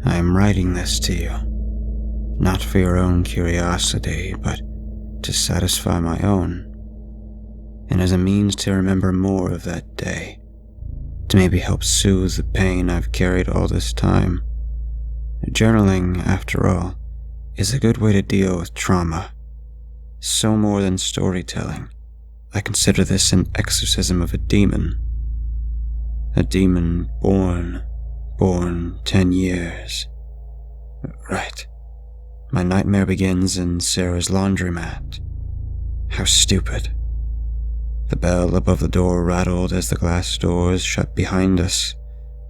I am writing this to you, not for your own curiosity, but to satisfy my own, and as a means to remember more of that day, to maybe help soothe the pain I've carried all this time. Journaling, after all, is a good way to deal with trauma. So more than storytelling, I consider this an exorcism of a demon. A demon born 10 years. Right. My nightmare begins in Sarah's laundromat. How stupid. The bell above the door rattled as the glass doors shut behind us.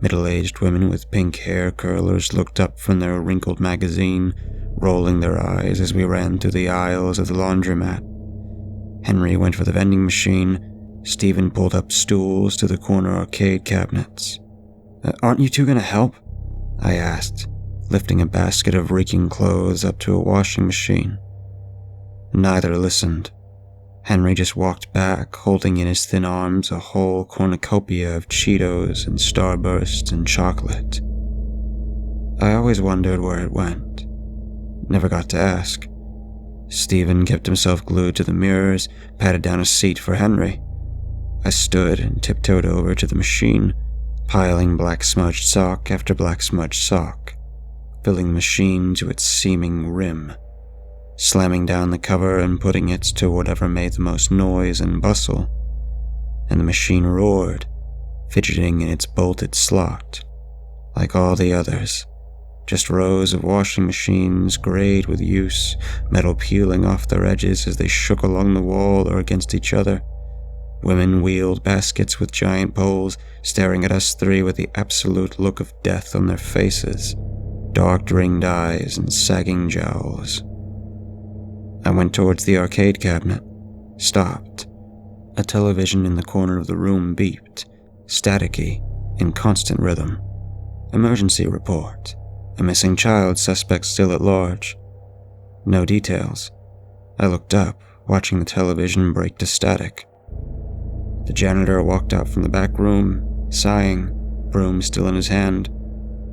Middle-aged women with pink hair curlers looked up from their wrinkled magazine, rolling their eyes as we ran through the aisles of the laundromat. Henry went for the vending machine. Stephen pulled up stools to the corner arcade cabinets. Aren't you two gonna help? I asked, lifting a basket of reeking clothes up to a washing machine. Neither listened. Henry just walked back, holding in his thin arms a whole cornucopia of Cheetos and Starburst and chocolate. I always wondered where it went. Never got to ask. Stephen kept himself glued to the mirrors, patted down a seat for Henry. I stood and tiptoed over to the machine, piling black smudged sock after black smudged sock, filling the machine to its seeming rim, slamming down the cover and putting it to whatever made the most noise and bustle, and the machine roared, fidgeting in its bolted slot, like all the others, just rows of washing machines grayed with use, metal peeling off their edges as they shook along the wall or against each other. Women wheeled baskets with giant poles, staring at us three with the absolute look of death on their faces, dark ringed eyes and sagging jowls. I went towards the arcade cabinet, stopped. A television in the corner of the room beeped, staticky, in constant rhythm. Emergency report. A missing child, suspect still at large. No details. I looked up, watching the television break to static. The janitor walked out from the back room, sighing, broom still in his hand.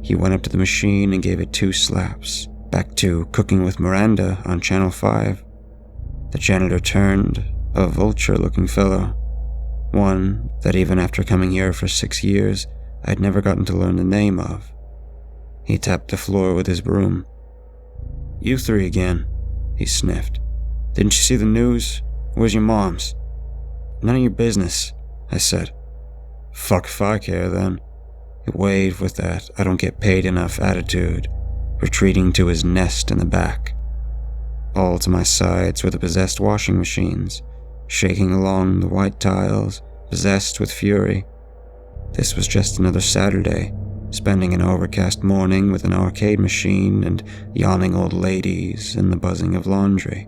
He went up to the machine and gave it 2 slaps, back to Cooking with Miranda on Channel 5. The janitor turned, a vulture-looking fellow. One that even after coming here for 6 years, I'd never gotten to learn the name of. He tapped the floor with his broom. "You 3 again," he sniffed. "Didn't you see the news? Where's your mom's?" "None of your business," I said. "Fuck if I care then." He waved with that I don't get paid enough attitude, retreating to his nest in the back. All to my sides were the possessed washing machines, shaking along the white tiles, possessed with fury. This was just another Saturday, spending an overcast morning with an arcade machine and yawning old ladies and the buzzing of laundry.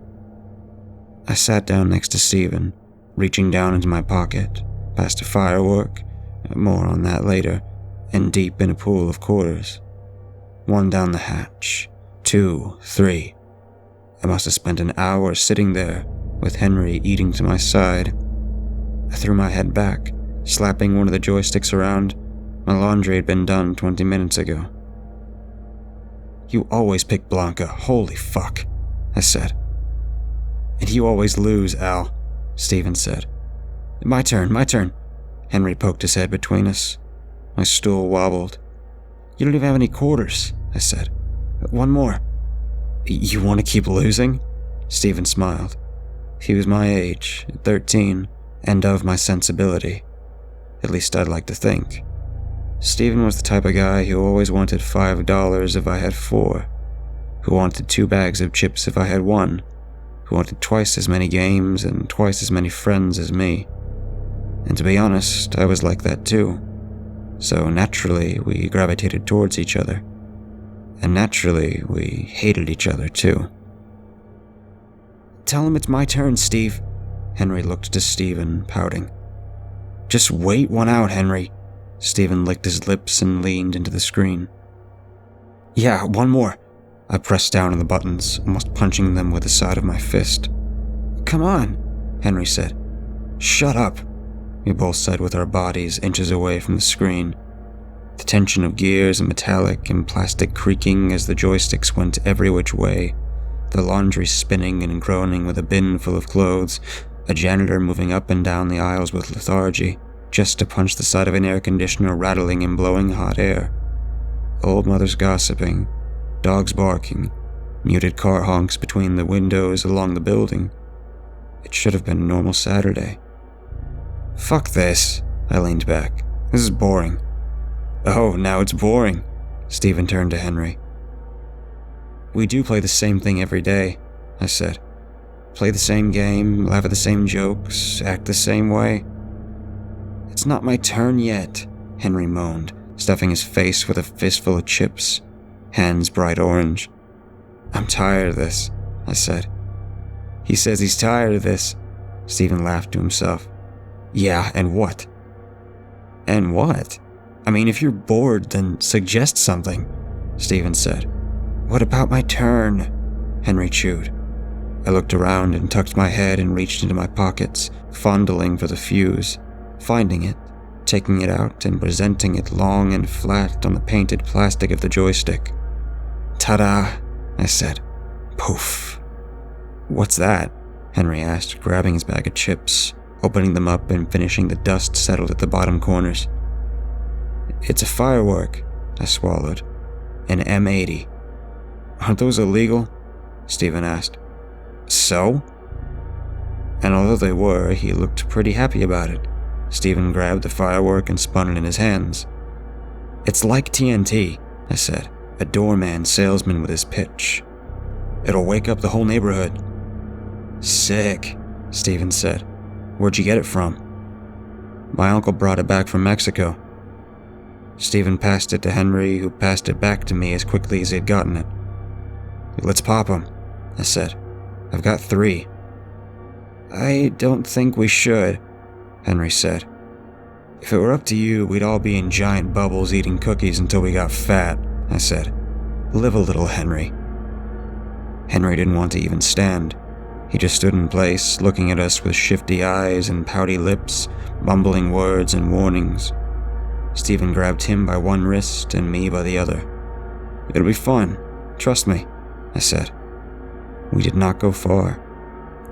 I sat down next to Stephen, reaching down into my pocket, past a firework, more on that later, and deep in a pool of quarters. 1 down the hatch, 2, 3. I must have spent an hour sitting there, with Henry eating to my side. I threw my head back, slapping one of the joysticks around. My laundry had been done 20 minutes ago. "You always pick Blanca, holy fuck," I said. "And you always lose, Al," Stephen said. My turn. Henry poked his head between us. My stool wobbled. "You don't even have any quarters," I said. "1 more. "You want to keep losing?" Stephen smiled. He was my age, 13, and of my sensibility. At least I'd like to think. Stephen was the type of guy who always wanted $5 if I had 4, who wanted 2 bags of chips if I had 1, who wanted twice as many games and twice as many friends as me. And to be honest, I was like that too. So naturally, we gravitated towards each other. And naturally, we hated each other too. "Tell him it's my turn, Steve." Henry looked to Stephen, pouting. "Just wait 1 out, Henry." Stephen licked his lips and leaned into the screen. "Yeah, 1 more." I pressed down on the buttons, almost punching them with the side of my fist. "Come on," Henry said. "Shut up," we both said with our bodies inches away from the screen. The tension of gears and metallic and plastic creaking as the joysticks went every which way, the laundry spinning and groaning with a bin full of clothes, a janitor moving up and down the aisles with lethargy, just to punch the side of an air conditioner rattling and blowing hot air. Old mothers gossiping, dogs barking, muted car honks between the windows along the building. It should have been a normal Saturday. Fuck this, I leaned back. This is boring. Oh, now it's boring. Stephen turned to Henry. We do play the same thing every day, I said. Play the same game, laugh at the same jokes, act the same way. It's not my turn yet, Henry moaned, stuffing his face with a fistful of chips, hands bright orange. I'm tired of this, I said. He says he's tired of this, Stephen laughed to himself. Yeah, and what? And what? I mean, if you're bored, then suggest something, Stephen said. What about my turn? Henry chewed. I looked around and tucked my head and reached into my pockets, fondling for the fuse, finding it, taking it out and presenting it long and flat on the painted plastic of the joystick. Ta-da, I said. Poof. What's that? Henry asked, grabbing his bag of chips, opening them up and finishing the dust settled at the bottom corners. It's a firework, I swallowed. An M80. Aren't those illegal? Stephen asked. So? And although they were, he looked pretty happy about it. Stephen grabbed the firework and spun it in his hands. It's like TNT, I said, a doorman salesman with his pitch. It'll wake up the whole neighborhood. Sick, Stephen said. Where'd you get it from? My uncle brought it back from Mexico. Stephen passed it to Henry, who passed it back to me as quickly as he had gotten it. Let's pop 'em, I said. I've got 3. I don't think we should, Henry said. If it were up to you, we'd all be in giant bubbles eating cookies until we got fat, I said. Live a little, Henry. Henry didn't want to even stand. He just stood in place, looking at us with shifty eyes and pouty lips, mumbling words and warnings. Stephen grabbed him by one wrist and me by the other. It'll be fun, trust me, I said. We did not go far.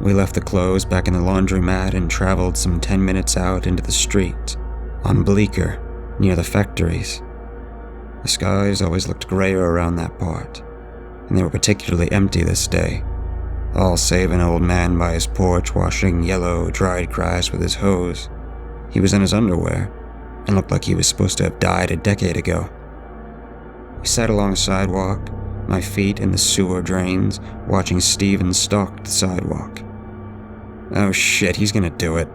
We left the clothes back in the laundromat and traveled some 10 minutes out into the street, on Bleecker, near the factories. The skies always looked grayer around that part, and they were particularly empty this day, all save an old man by his porch washing yellow, dried grass with his hose. He was in his underwear, and looked like he was supposed to have died a decade ago. We sat along the sidewalk, my feet in the sewer drains, watching Stephen stalk the sidewalk. Oh shit, he's gonna do it,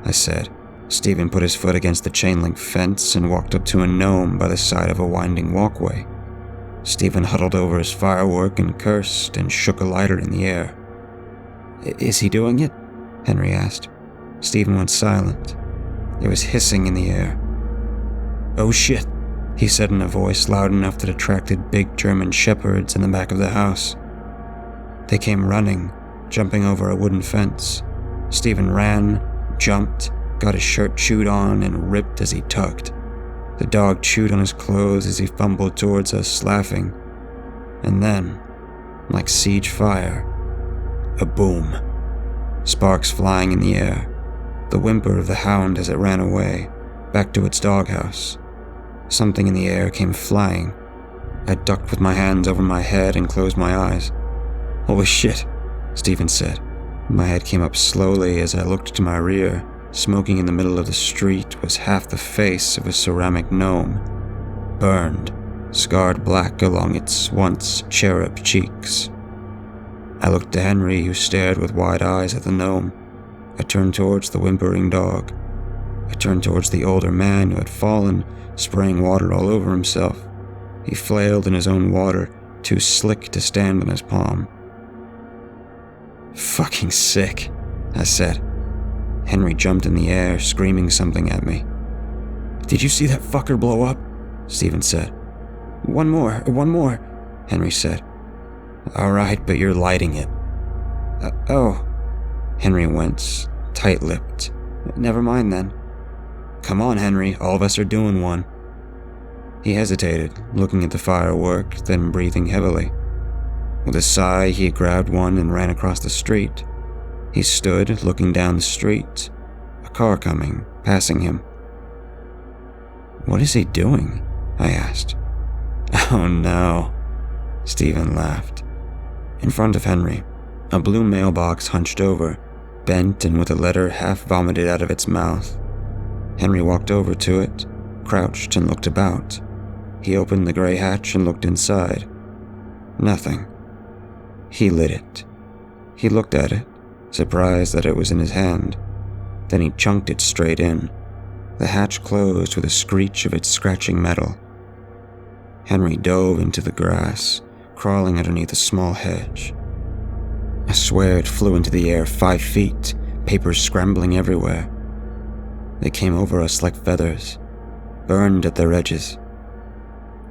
I said. Stephen put his foot against the chain-link fence and walked up to a gnome by the side of a winding walkway. Stephen huddled over his firework and cursed and shook a lighter in the air. Is he doing it? Henry asked. Stephen went silent. There was hissing in the air. Oh shit, he said in a voice loud enough that attracted big German shepherds in the back of the house. They came running, jumping over a wooden fence. Stephen ran, jumped, got his shirt chewed on, and ripped as he tugged. The dog chewed on his clothes as he fumbled towards us, laughing. And then, like siege fire, a boom. Sparks flying in the air. The whimper of the hound as it ran away, back to its doghouse. Something in the air came flying. I ducked with my hands over my head and closed my eyes. Holy shit, Stephen said. My head came up slowly as I looked to my rear. Smoking in the middle of the street was half the face of a ceramic gnome, burned, scarred black along its once cherub cheeks. I looked to Henry, who stared with wide eyes at the gnome. I turned towards the whimpering dog. I turned towards the older man who had fallen, spraying water all over himself. He flailed in his own water, too slick to stand on his palm. Fucking sick, I said. Henry jumped in the air, screaming something at me. Did you see that fucker blow up? Stephen said. One more, Henry said. All right, but you're lighting it. Oh, Henry winced, tight-lipped. Never mind then. Come on, Henry, all of us are doing one. He hesitated, looking at the firework, then breathing heavily. With a sigh, he grabbed one and ran across the street. He stood, looking down the street. A car coming, passing him. "What is he doing?" I asked. "Oh no," Stephen laughed. In front of Henry, a blue mailbox hunched over, bent and with a letter half vomited out of its mouth. Henry walked over to it, crouched and looked about. He opened the gray hatch and looked inside. Nothing. He lit it. He looked at it, surprised that it was in his hand. Then he chunked it straight in. The hatch closed with a screech of its scratching metal. Henry dove into the grass, crawling underneath a small hedge. I swear it flew into the air 5 feet, papers scrambling everywhere. They came over us like feathers, burned at their edges.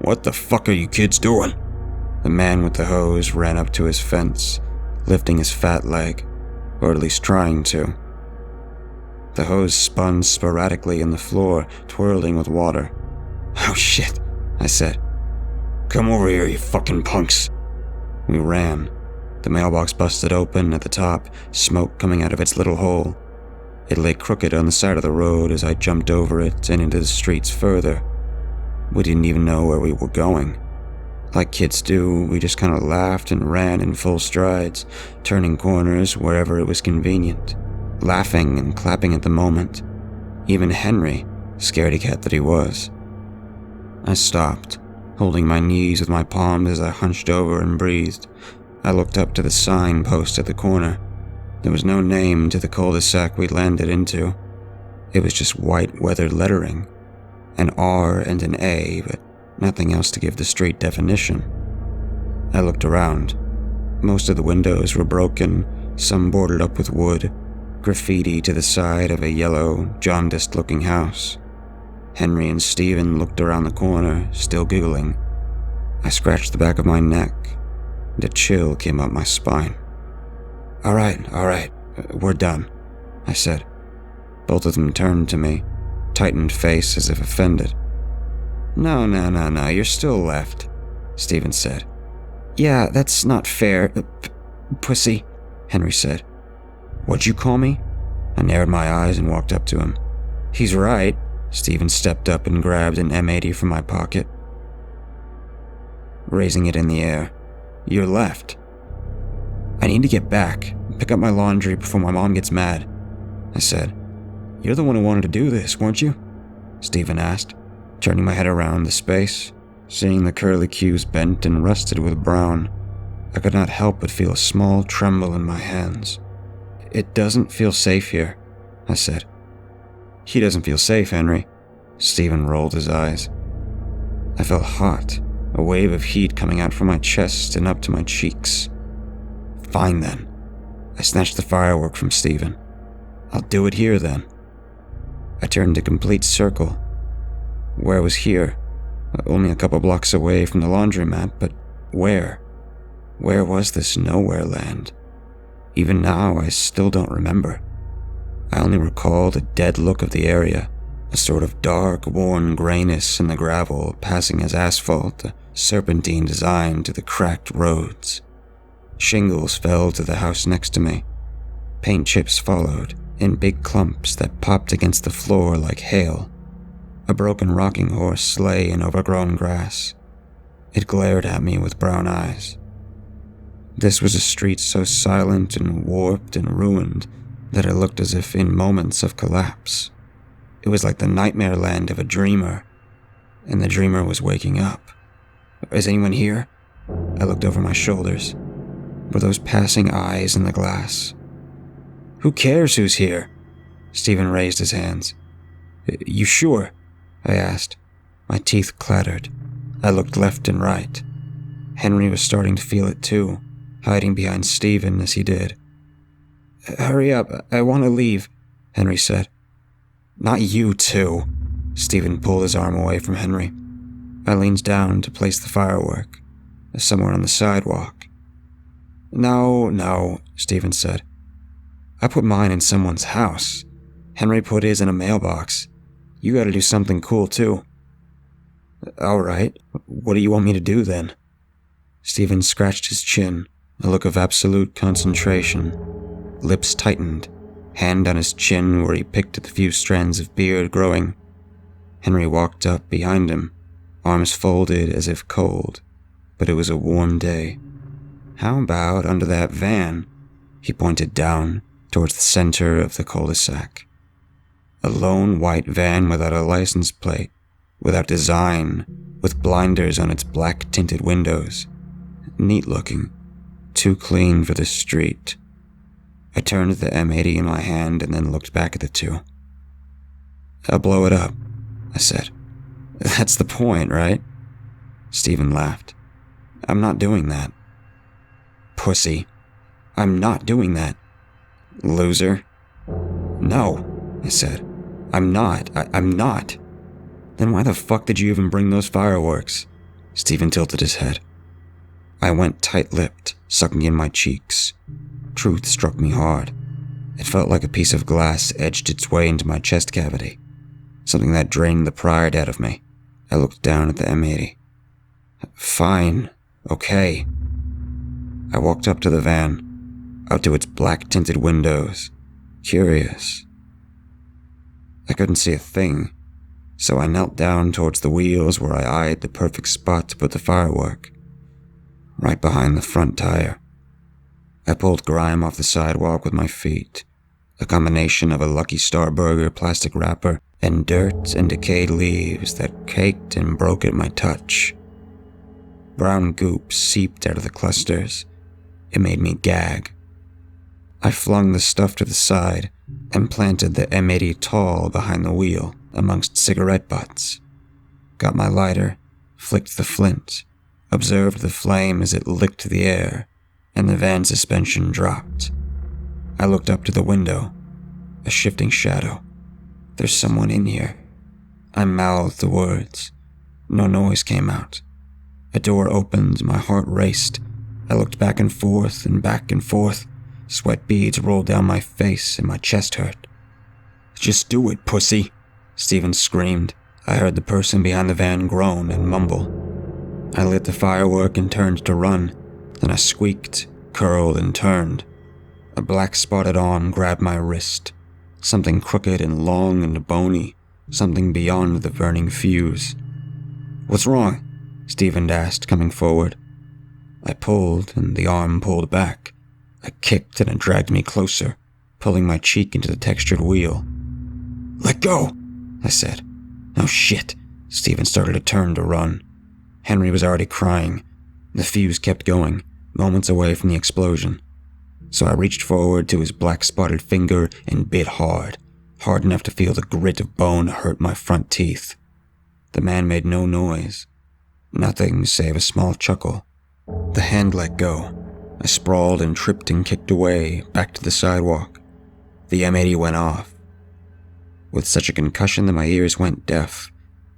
"What the fuck are you kids doing?" The man with the hose ran up to his fence, lifting his fat leg, or at least trying to. The hose spun sporadically in the floor, twirling with water. "Oh shit," I said. "Come over here, you fucking punks." We ran. The mailbox busted open at the top, smoke coming out of its little hole. It lay crooked on the side of the road as I jumped over it and into the streets further. We didn't even know where we were going. Like kids do, we just kind of laughed and ran in full strides, turning corners wherever it was convenient, laughing and clapping at the moment. Even Henry, scaredy cat that he was. I stopped, holding my knees with my palms as I hunched over and breathed. I looked up to the sign post at the corner. There was no name to the cul-de-sac we landed into. It was just white weathered lettering. An R and an A, but nothing else to give the street definition. I looked around. Most of the windows were broken, some boarded up with wood, graffiti to the side of a yellow, jaundiced-looking house. Henry and Stephen looked around the corner, still giggling. I scratched the back of my neck, and a chill came up my spine. All right, we're done," I said. Both of them turned to me, tightened face as if offended. No, you're still left," Stephen said. "Yeah, that's not fair, pussy," Henry said. "What'd you call me?" I narrowed my eyes and walked up to him. "He's right." Stephen stepped up and grabbed an M80 from my pocket, raising it in the air. "You're left." "I need to get back, pick up my laundry before my mom gets mad," I said. "You're the one who wanted to do this, weren't you?" Stephen asked, turning my head around the space, seeing the curlicues bent and rusted with brown. I could not help but feel a small tremble in my hands. "It doesn't feel safe here," I said. "He doesn't feel safe, Henry." Stephen rolled his eyes. I felt hot, a wave of heat coming out from my chest and up to my cheeks. "Fine then." I snatched the firework from Stephen. "I'll do it here then." I turned a complete circle. Where was here? Only a couple blocks away from the laundromat, but where? Where was this nowhere land? Even now, I still don't remember. I only recall the dead look of the area, a sort of dark, worn grayness in the gravel passing as asphalt, a serpentine design to the cracked roads. Shingles fell to the house next to me. Paint chips followed, in big clumps that popped against the floor like hail. A broken rocking horse lay in overgrown grass. It glared at me with brown eyes. This was a street so silent and warped and ruined that it looked as if in moments of collapse. It was like the nightmare land of a dreamer, and the dreamer was waking up. "Is anyone here?" I looked over my shoulders. Were those passing eyes in the glass? "Who cares who's here?" Stephen raised his hands. "You sure?" I asked. My teeth clattered. I looked left and right. Henry was starting to feel it too, hiding behind Stephen as he did. "Hurry up, I want to leave," Henry said. "Not you too." Stephen pulled his arm away from Henry. I leaned down to place the firework, somewhere on the sidewalk. No, Stephen said. "I put mine in someone's house. Henry put his in a mailbox. You gotta do something cool too." All right, what do you want me to do then? Stephen scratched his chin, a look of absolute concentration. Lips tightened, hand on his chin where he picked at the few strands of beard growing. Henry walked up behind him, arms folded as if cold, but it was a warm day. How about under that van? He pointed down towards the center of the cul-de-sac. A lone white van without a license plate, without design, with blinders on its black-tinted windows. Neat looking, too clean for the street. I turned the M80 in my hand and then looked back at the two. I'll blow it up, I said. That's the point, right? Stephen laughed. I'm not doing that. Pussy. I'm not doing that. Loser. No, I said. I'm not. I'm not. Then why the fuck did you even bring those fireworks? Stephen tilted his head. I went tight-lipped, sucking in my cheeks. Truth struck me hard. It felt like a piece of glass edged its way into my chest cavity. Something that drained the pride out of me. I looked down at the M80. Fine. Okay. I walked up to the van, out to its black-tinted windows, curious. I couldn't see a thing, so I knelt down towards the wheels where I eyed the perfect spot to put the firework, right behind the front tire. I pulled grime off the sidewalk with my feet, a combination of a Lucky Star burger plastic wrapper and dirt and decayed leaves that caked and broke at my touch. Brown goop seeped out of the clusters. It made me gag. I flung the stuff to the side and planted the M80 tall behind the wheel amongst cigarette butts. Got my lighter, flicked the flint, observed the flame as it licked the air, and the van suspension dropped. I looked up to the window, a shifting shadow. There's someone in here. I mouthed the words. No noise came out. A door opened, my heart raced. I looked back and forth and back and forth. Sweat beads rolled down my face and my chest hurt. Just do it, pussy, Stephen screamed. I heard the person behind the van groan and mumble. I lit the firework and turned to run. Then I squeaked, curled, and turned. A black spotted arm grabbed my wrist. Something crooked and long and bony. Something beyond the burning fuse. What's wrong? Stephen asked, coming forward. I pulled, and the arm pulled back. I kicked, and it dragged me closer, pulling my cheek into the textured wheel. Let go, I said. Oh shit. Stephen started to turn to run. Henry was already crying. The fuse kept going, moments away from the explosion. So I reached forward to his black-spotted finger and bit hard enough to feel the grit of bone hurt my front teeth. The man made no noise. Nothing save a small chuckle. The hand let go. I sprawled and tripped and kicked away, back to the sidewalk. The M80 went off. With such a concussion that my ears went deaf,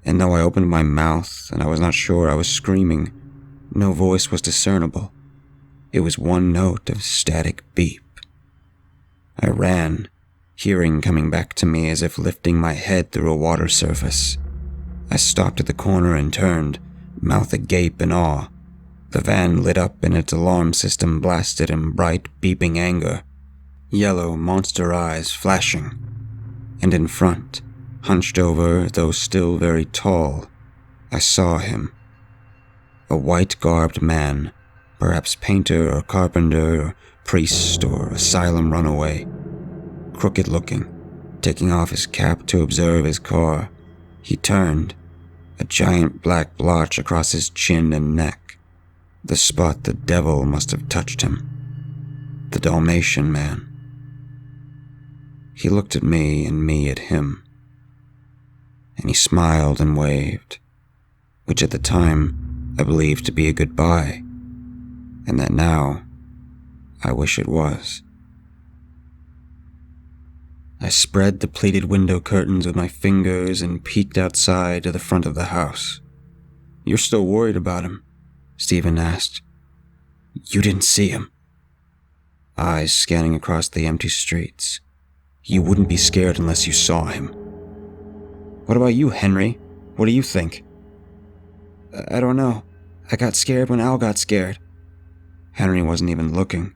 and though I opened my mouth and I was not sure I was screaming, no voice was discernible. It was one note of static beep. I ran, hearing coming back to me as if lifting my head through a water surface. I stopped at the corner and turned, mouth agape in awe. The van lit up and its alarm system blasted in bright, beeping anger. Yellow monster eyes flashing. And in front, hunched over, though still very tall, I saw him. A white-garbed man, perhaps painter or carpenter or priest or asylum runaway. Crooked-looking, taking off his cap to observe his car. He turned, a giant black blotch across his chin and neck, the spot the devil must have touched him. The Dalmatian man. He looked at me and me at him, and he smiled and waved, which at the time I believed to be a goodbye, and that now I wish it was. I spread the pleated window curtains with my fingers and peeked outside to the front of the house. You're still worried about him? Stephen asked. You didn't see him. Eyes scanning across the empty streets. You wouldn't be scared unless you saw him. What about you, Henry? What do you think? I don't know. I got scared when Al got scared." Henry wasn't even looking.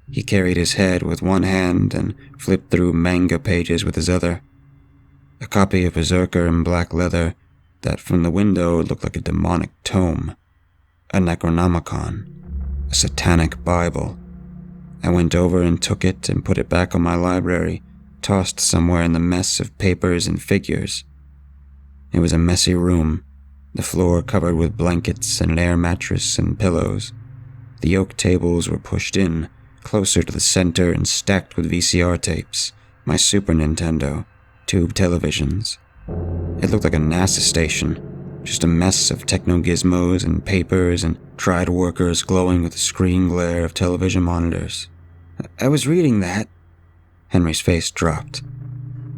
He carried his head with one hand and flipped through manga pages with his other. A copy of Berserker in black leather that from the window looked like a demonic tome. A Necronomicon. A satanic Bible. I went over and took it and put it back on my library, tossed somewhere in the mess of papers and figures. It was a messy room, the floor covered with blankets and an air mattress and pillows. The oak tables were pushed in, closer to the center and stacked with VCR tapes, my Super Nintendo, tube televisions. It looked like a NASA station, just a mess of techno-gizmos and papers and triad workers glowing with the screen glare of television monitors. "I was reading that." Henry's face dropped.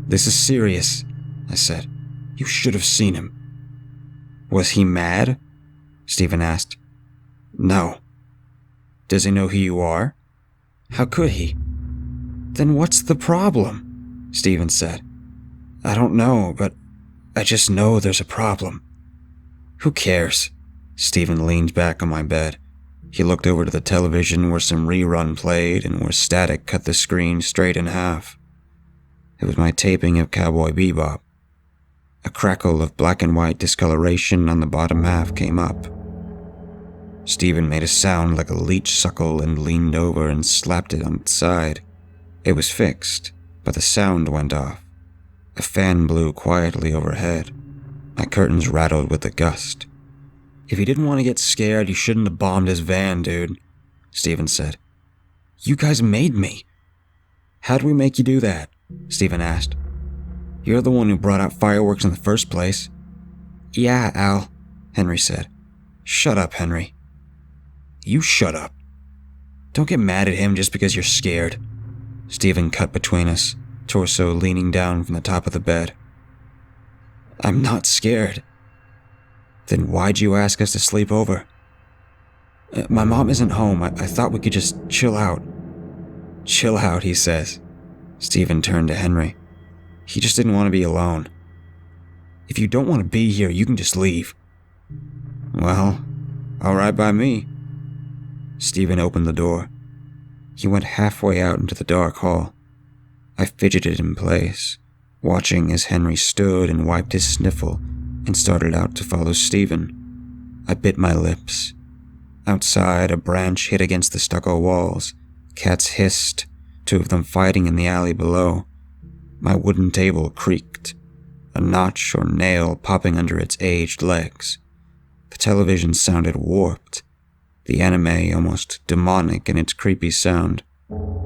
"This is serious," I said. "You should have seen him." "Was he mad?" Stephen asked. "No." "Does he know who you are?" "How could he?" "Then what's the problem?" Stephen said. "I don't know, but I just know there's a problem." "Who cares?" Stephen leaned back on my bed. He looked over to the television where some rerun played and where static cut the screen straight in half. It was my taping of Cowboy Bebop. A crackle of black and white discoloration on the bottom half came up. Stephen made a sound like a leech suckle and leaned over and slapped it on its side. It was fixed, but the sound went off. A fan blew quietly overhead. My curtains rattled with the gust. "If you didn't want to get scared, you shouldn't have bombed his van, dude," Stephen said. "You guys made me." "How'd we make you do that?" Stephen asked. "You're the one who brought out fireworks in the first place." "Yeah, Al," Henry said. "Shut up, Henry." "You shut up. Don't get mad at him just because you're scared." Stephen cut between us, torso leaning down from the top of the bed. "I'm not scared." "Then why'd you ask us to sleep over?" My mom isn't home. I thought we could just chill out." "Chill out," he says. Stephen turned to Henry. "He just didn't want to be alone." "If you don't want to be here, you can just leave." "Well, all right by me." Stephen opened the door. He went halfway out into the dark hall. I fidgeted in place, watching as Henry stood and wiped his sniffle and started out to follow Stephen. I bit my lips. Outside, a branch hit against the stucco walls. Cats hissed, two of them fighting in the alley below. My wooden table creaked, a notch or nail popping under its aged legs. The television sounded warped, the anime almost demonic in its creepy sound.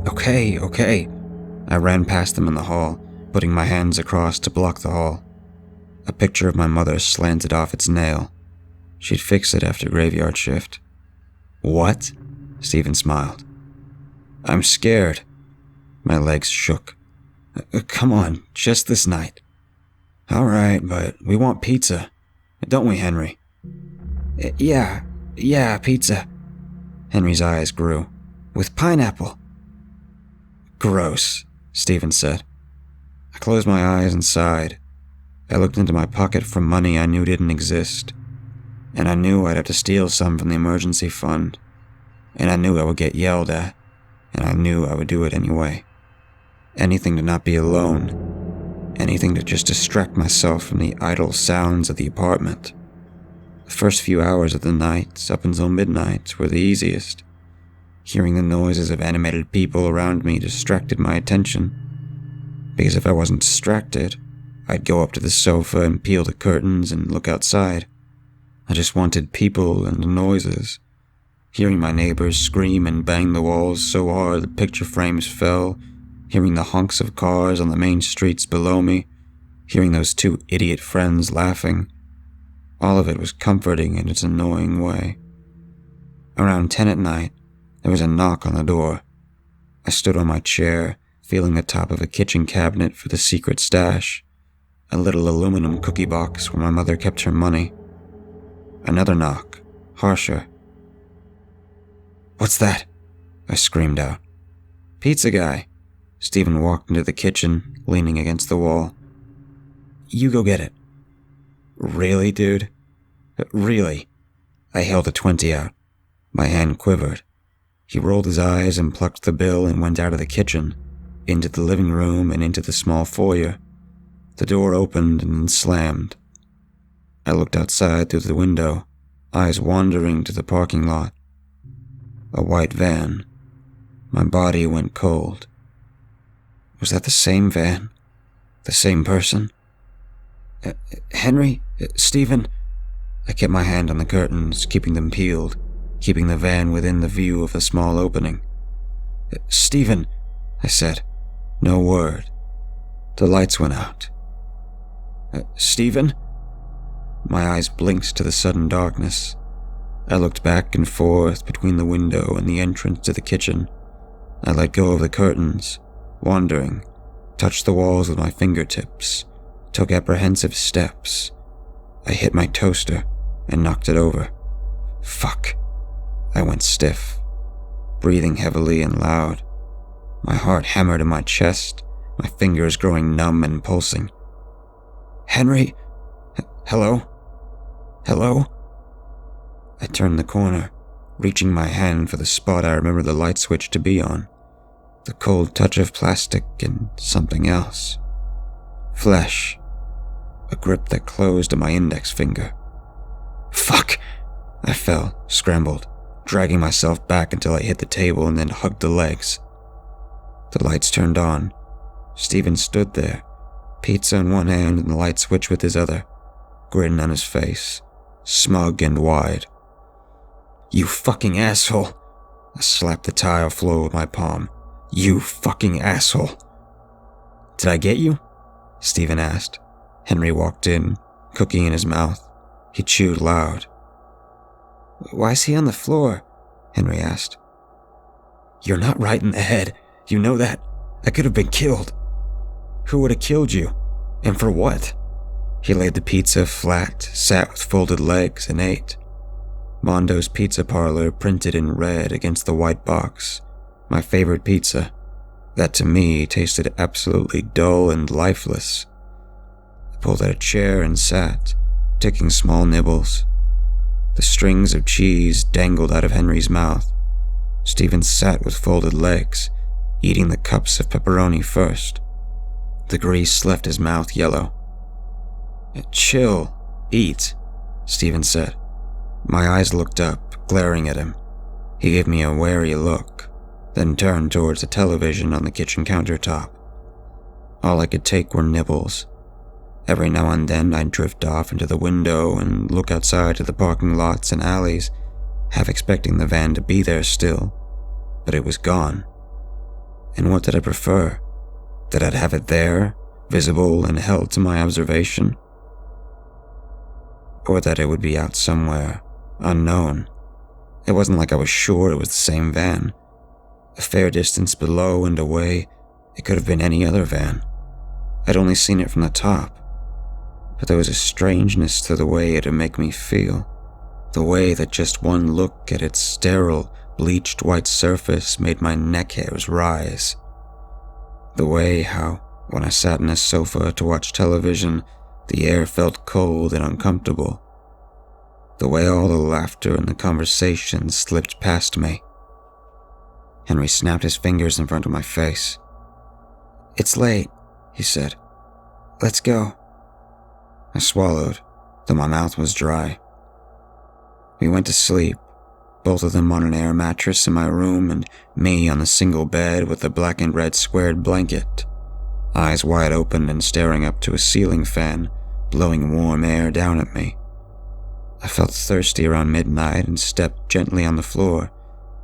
Okay. I ran past them in the hall, putting my hands across to block the hall. A picture of my mother slanted off its nail. She'd fix it after graveyard shift. "What?" Stephen smiled. "I'm scared." My legs shook. Come on, just this night." "All right, but we want pizza. Don't we, Henry?" Yeah, pizza." Henry's eyes grew. "With pineapple." "Gross," Stephen said. I closed my eyes and sighed. I looked into my pocket for money I knew didn't exist. And I knew I'd have to steal some from the emergency fund. And I knew I would get yelled at. And I knew I would do it anyway. Anything to not be alone. Anything to just distract myself from the idle sounds of the apartment. The first few hours of the night, up until midnight, were the easiest. Hearing the noises of animated people around me distracted my attention. Because if I wasn't distracted, I'd go up to the sofa and peel the curtains and look outside. I just wanted people and noises. Hearing my neighbors scream and bang the walls so hard the picture frames fell. Hearing the honks of cars on the main streets below me. Hearing those two idiot friends laughing. All of it was comforting in its annoying way. Around 10 at night, there was a knock on the door. I stood on my chair, feeling the top of a kitchen cabinet for the secret stash. A little aluminum cookie box where my mother kept her money. Another knock, harsher. "What's that?" I screamed out. "Pizza guy." Stephen walked into the kitchen, leaning against the wall. "You go get it." "Really, dude?" Really? I held a 20 out. My hand quivered. He rolled his eyes and plucked the bill and went out of the kitchen, into the living room and into the small foyer. The door opened and slammed. I looked outside through the window, eyes wandering to the parking lot. A white van. My body went cold. Was that the same van? The same person? Henry? Stephen? I kept my hand on the curtains, keeping them peeled, keeping the van within the view of the small opening. Stephen, I said. No word. The lights went out. Stephen? My eyes blinked to the sudden darkness. I looked back and forth between the window and the entrance to the kitchen. I let go of the curtains, wandering, touched the walls with my fingertips, took apprehensive steps. I hit my toaster and knocked it over. Fuck. I went stiff, breathing heavily and loud. My heart hammered in my chest, my fingers growing numb and pulsing. Henry? Hello? Hello? I turned the corner, reaching my hand for the spot I remember the light switch to be on. The cold touch of plastic and something else. Flesh. A grip that closed on my index finger. Fuck! I fell, scrambled, dragging myself back until I hit the table and then hugged the legs. The lights turned on. Stephen stood there, pizza in one hand and the light switch with his other, grin on his face, smug and wide. You fucking asshole! I slapped the tile floor with my palm. You fucking asshole! Did I get you? Stephen asked. Henry walked in, cookie in his mouth. He chewed loud. Why is he on the floor? Henry asked. You're not right in the head. You know that. I could have been killed. Who would have killed you? And for what? He laid the pizza flat, sat with folded legs, and ate. Mondo's Pizza Parlor printed in red against the white box. My favorite pizza. That to me tasted absolutely dull and lifeless. I pulled out a chair and sat, taking small nibbles. The strings of cheese dangled out of Henry's mouth. Stephen sat with folded legs, eating the cups of pepperoni first. The grease left his mouth yellow. Chill, eat, Stephen said. My eyes looked up, glaring at him. He gave me a wary look, then turned towards the television on the kitchen countertop. All I could take were nibbles. Every now and then I'd drift off into the window and look outside to the parking lots and alleys, half expecting the van to be there still, but it was gone. And what did I prefer? That I'd have it there, visible and held to my observation? Or that it would be out somewhere, unknown? It wasn't like I was sure it was the same van. A fair distance below and away, it could have been any other van. I'd only seen it from the top. But there was a strangeness to the way it'd make me feel. The way that just one look at its sterile, bleached white surface made my neck hairs rise. The way how, when I sat on a sofa to watch television, the air felt cold and uncomfortable. The way all the laughter and the conversation slipped past me. Henry snapped his fingers in front of my face. It's late, he said. Let's go. I swallowed, though my mouth was dry. We went to sleep, both of them on an air mattress in my room and me on the single bed with a black and red squared blanket, eyes wide open and staring up to a ceiling fan, blowing warm air down at me. I felt thirsty around midnight and stepped gently on the floor,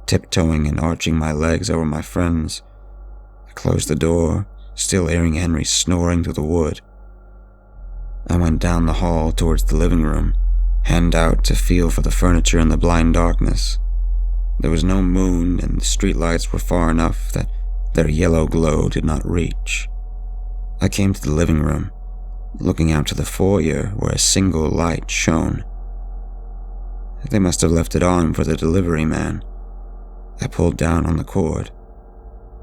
tiptoeing and arching my legs over my friends. I closed the door, still hearing Henry snoring through the wood. I went down the hall towards the living room, hand out to feel for the furniture in the blind darkness. There was no moon and the streetlights were far enough that their yellow glow did not reach. I came to the living room, looking out to the foyer where a single light shone. They must have left it on for the delivery man. I pulled down on the cord.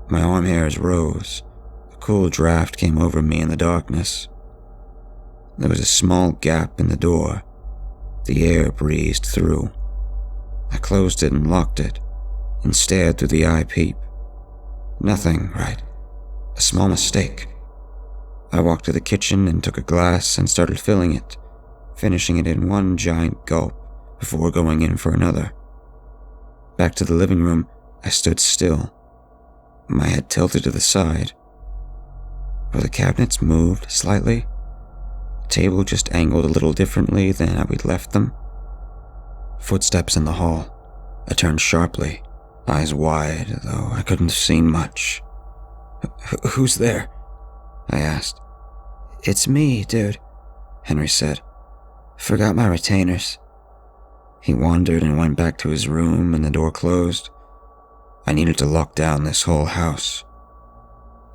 My arm hairs rose. A cool draft came over me in the darkness. There was a small gap in the door. The air breezed through. I closed it and locked it, and stared through the eye peep. Nothing, right? A small mistake. I walked to the kitchen and took a glass and started filling it, finishing it in one giant gulp before going in for another. Back to the living room, I stood still, my head tilted to the side. Were the cabinets moved slightly? The table just angled a little differently than how we'd left them? Footsteps in the hall. I turned sharply, eyes wide, though I couldn't have seen much. Who's there? I asked. It's me, dude, Henry said. Forgot my retainers. He wandered and went back to his room, and the door closed. I needed to lock down this whole house.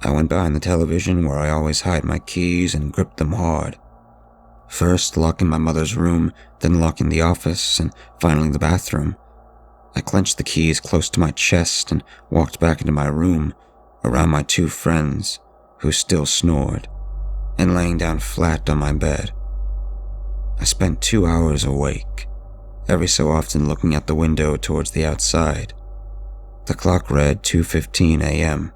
I went behind the television where I always hide my keys and gripped them hard. First locking my mother's room, then locking the office, and finally the bathroom. I clenched the keys close to my chest and walked back into my room, around my two friends, who still snored, and laying down flat on my bed. I spent 2 hours awake, every so often looking out the window towards the outside. The clock read 2:15 a.m.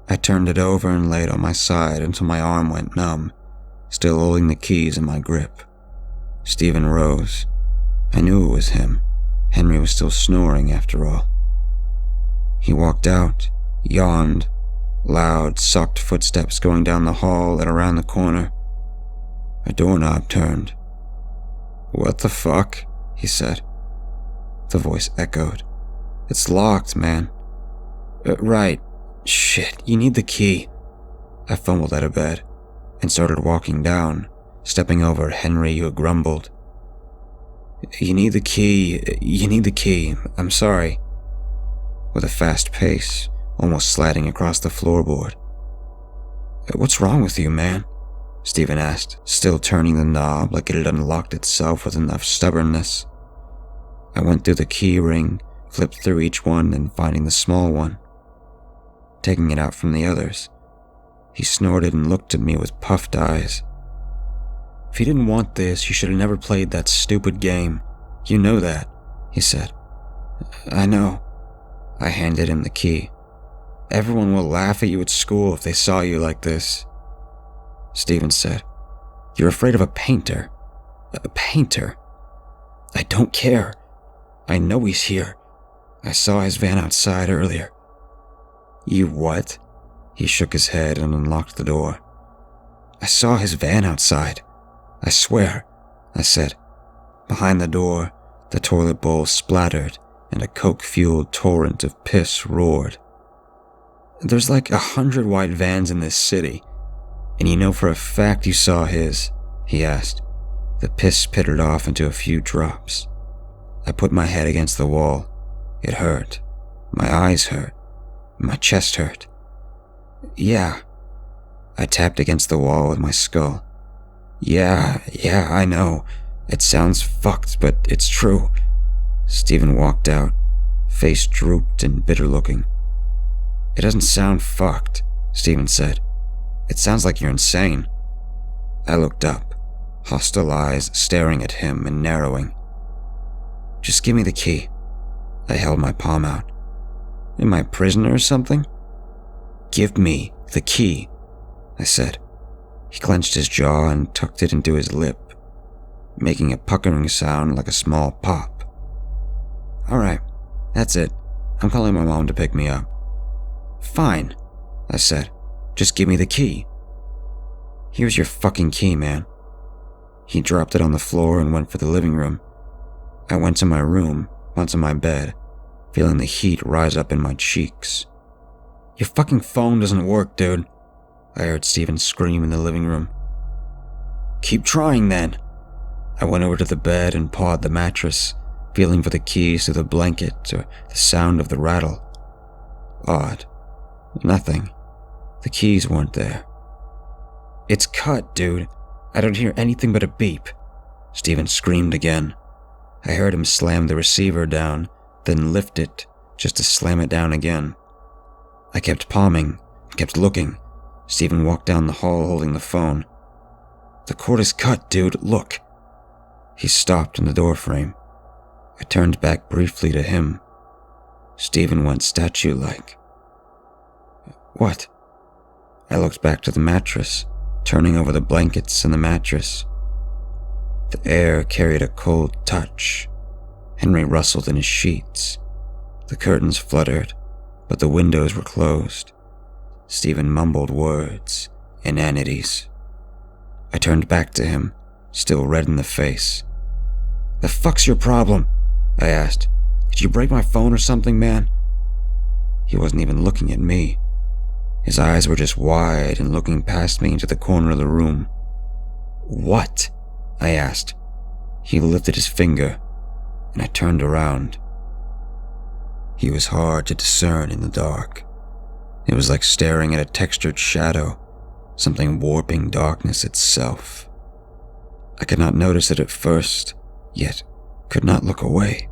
I turned it over and laid on my side until my arm went numb, still holding the keys in my grip. Stephen rose. I knew it was him. Henry was still snoring after all. He walked out, yawned, loud, soft footsteps going down the hall and around the corner. A doorknob turned. What the fuck? He said. The voice echoed. It's locked, man. Right. Shit, you need the key. I fumbled out of bed and started walking down, stepping over Henry, who grumbled. You need the key. I'm sorry. With a fast pace, almost sliding across the floorboard. What's wrong with you, man? Stephen asked, still turning the knob like it had unlocked itself with enough stubbornness. I went through the key ring, flipped through each one and finding the small one. Taking it out from the others. He snorted and looked at me with puffed eyes. If you didn't want this, you should have never played that stupid game. You know that, he said. I know. I handed him the key. Everyone will laugh at you at school if they saw you like this. Stephen said, You're afraid of a painter. A painter? I don't care. I know he's here. I saw his van outside earlier. You what? He shook his head and unlocked the door. I saw his van outside. I swear, I said. Behind the door, the toilet bowl splattered and a coke-fueled torrent of piss roared. There's like 100 white vans in this city, and you know for a fact you saw his, he asked. The piss spittered off into a few drops. I put my head against the wall. It hurt. My eyes hurt. My chest hurt. Yeah. I tapped against the wall with my skull. Yeah, I know. It sounds fucked, but it's true. Stephen walked out, face drooped and bitter looking. It doesn't sound fucked, Stephen said. It sounds like you're insane. I looked up, hostile eyes staring at him and narrowing. Just give me the key. I held my palm out. Am I a prisoner or something? Give me the key, I said. He clenched his jaw and tucked it into his lip, making a puckering sound like a small pop. All right, that's it. I'm calling my mom to pick me up. Fine, I said. Just give me the key. Here's your fucking key, man. He dropped it on the floor and went for the living room. I went to my room, onto my bed, feeling the heat rise up in my cheeks. Your fucking phone doesn't work, dude, I heard Stephen scream in the living room. Keep trying then. I went over to the bed and pawed the mattress, feeling for the keys to the blanket or the sound of the rattle. Odd. Nothing. The keys weren't there. It's cut, dude. I don't hear anything but a beep. Stephen screamed again. I heard him slam the receiver down, then lift it, just to slam it down again. I kept palming, kept looking. Stephen walked down the hall holding the phone. The cord is cut, dude, look. He stopped in the doorframe. I turned back briefly to him. Stephen went statue-like. What? I looked back to the mattress, turning over the blankets and the mattress. The air carried a cold touch. Henry rustled in his sheets. The curtains fluttered, but the windows were closed. Stephen mumbled words, inanities. I turned back to him, still red in the face. "The fuck's your problem?" I asked. "Did you break my phone or something, man?" He wasn't even looking at me. His eyes were just wide and looking past me into the corner of the room. "What?" I asked. He lifted his finger, and I turned around. He was hard to discern in the dark. It was like staring at a textured shadow, something warping darkness itself. I could not notice it at first, yet could not look away.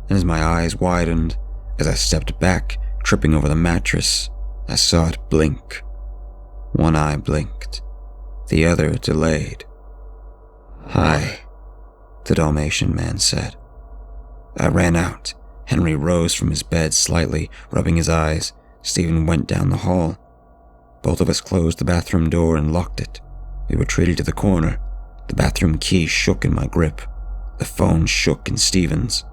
And as my eyes widened, as I stepped back, tripping over the mattress, I saw it blink. One eye blinked, the other delayed. "Hi," the Dalmatian man said. I ran out. Henry rose from his bed slightly, rubbing his eyes. Stephen went down the hall. Both of us closed the bathroom door and locked it. We retreated to the corner. The bathroom key shook in my grip. The phone shook in Stephen's.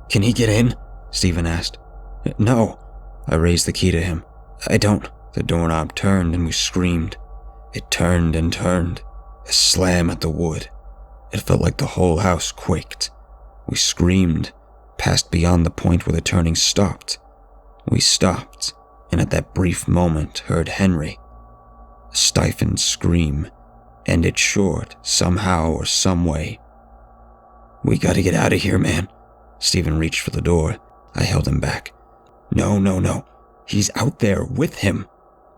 "Can he get in?" Stephen asked. "No." I raised the key to him. "I don't." The doorknob turned and we screamed. It turned and turned. A slam at the wood. It felt like the whole house quaked. We screamed, passed beyond the point where the turning stopped. We stopped, and at that brief moment heard Henry. A stifled scream, ended short somehow or some way. "We gotta get out of here, man." Stephen reached for the door. I held him back. No. He's out there with him."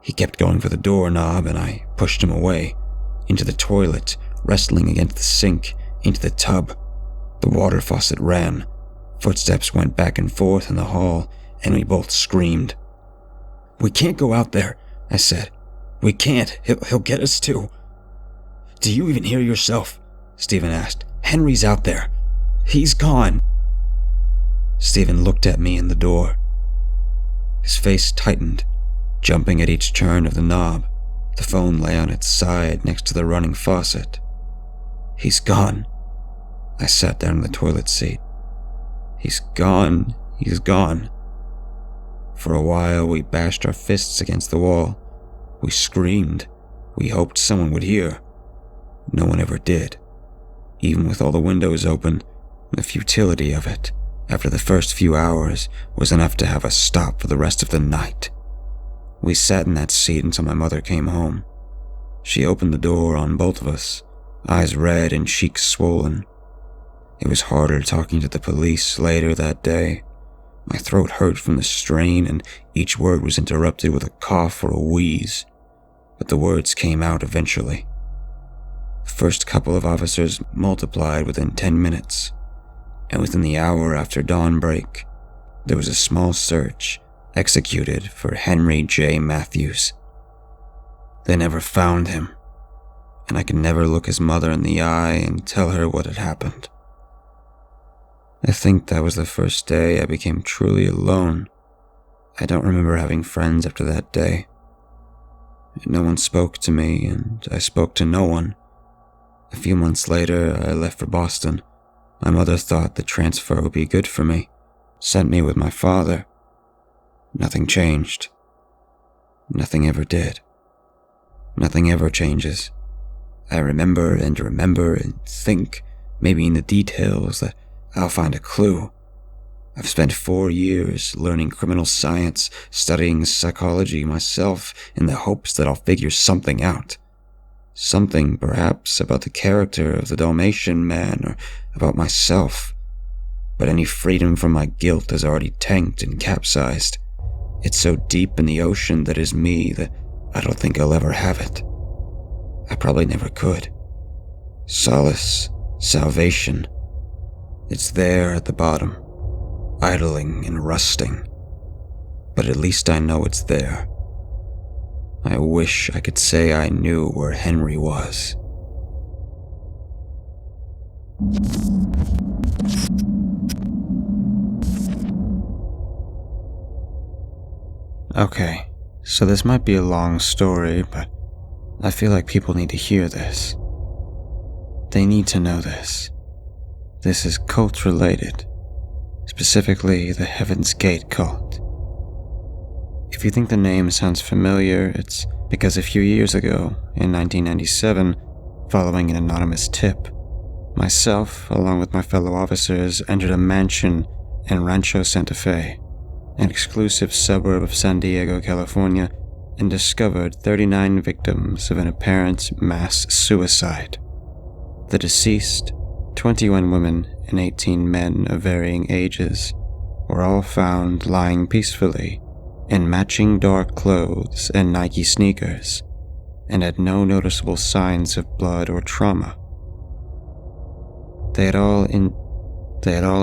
He kept going for the doorknob, and I pushed him away. Into the toilet, wrestling against the sink, into the tub. The water faucet ran. Footsteps went back and forth in the hall, and we both screamed. "We can't go out there," I said. "We can't. He'll get us too." "Do you even hear yourself?" Stephen asked. "Henry's out there. He's gone." Stephen looked at me in the door. His face tightened, jumping at each turn of the knob. The phone lay on its side next to the running faucet. "He's gone." I sat down in the toilet seat. "He's gone. He's gone." For a while, we bashed our fists against the wall. We screamed. We hoped someone would hear. No one ever did. Even with all the windows open, the futility of it, after the first few hours, was enough to have us stop for the rest of the night. We sat in that seat until my mother came home. She opened the door on both of us, eyes red and cheeks swollen. It was harder talking to the police later that day. My throat hurt from the strain, and each word was interrupted with a cough or a wheeze. But the words came out eventually. The first couple of officers multiplied within 10 minutes, and within the hour after dawnbreak, there was a small search executed for Henry J. Matthews. They never found him, and I could never look his mother in the eye and tell her what had happened. I think that was the first day I became truly alone. I don't remember having friends after that day. No one spoke to me, and I spoke to no one. A few months later, I left for Boston. My mother thought the transfer would be good for me, sent me with my father. Nothing changed. Nothing ever did. Nothing ever changes. I remember and think, maybe in the details, that I'll find a clue. I've spent 4 years learning criminal science, studying psychology myself, in the hopes that I'll figure something out. Something, perhaps, about the character of the Dalmatian man, or about myself. But any freedom from my guilt has already tanked and capsized. It's so deep in the ocean that is me that I don't think I'll ever have it. I probably never could. Solace, salvation, it's there at the bottom, idling and rusting. But at least I know it's there. I wish I could say I knew where Henry was. Okay, so this might be a long story, but I feel like people need to hear this. They need to know this. This is cult related, specifically the Heaven's Gate cult. If you think the name sounds familiar, it's because a few years ago, in 1997, following an anonymous tip, myself, along with my fellow officers, entered a mansion in Rancho Santa Fe, an exclusive suburb of San Diego, California, and discovered 39 victims of an apparent mass suicide. The deceased, 21 women and 18 men of varying ages, were all found lying peacefully in matching dark clothes and Nike sneakers, and had no noticeable signs of blood or trauma. They had all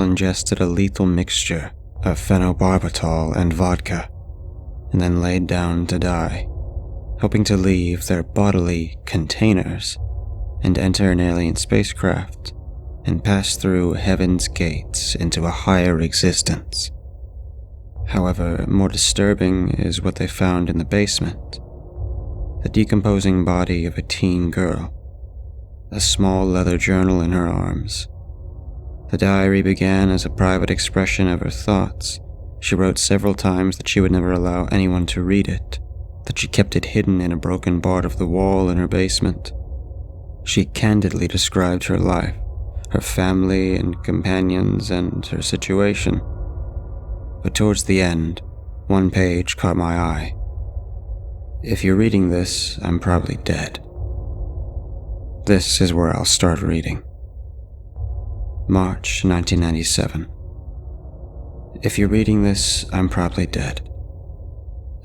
ingested a lethal mixture of phenobarbital and vodka, and then laid down to die, hoping to leave their bodily containers and enter an alien spacecraft and pass through Heaven's Gates into a higher existence. However, more disturbing is what they found in the basement: the decomposing body of a teen girl, a small leather journal in her arms. The diary began as a private expression of her thoughts. She wrote several times that she would never allow anyone to read it, that she kept it hidden in a broken part of the wall in her basement. She candidly described her life, her family and companions, and her situation. But towards the end, one page caught my eye. If you're reading this, I'm probably dead. This is where I'll start reading. March 1997. If you're reading this, I'm probably dead.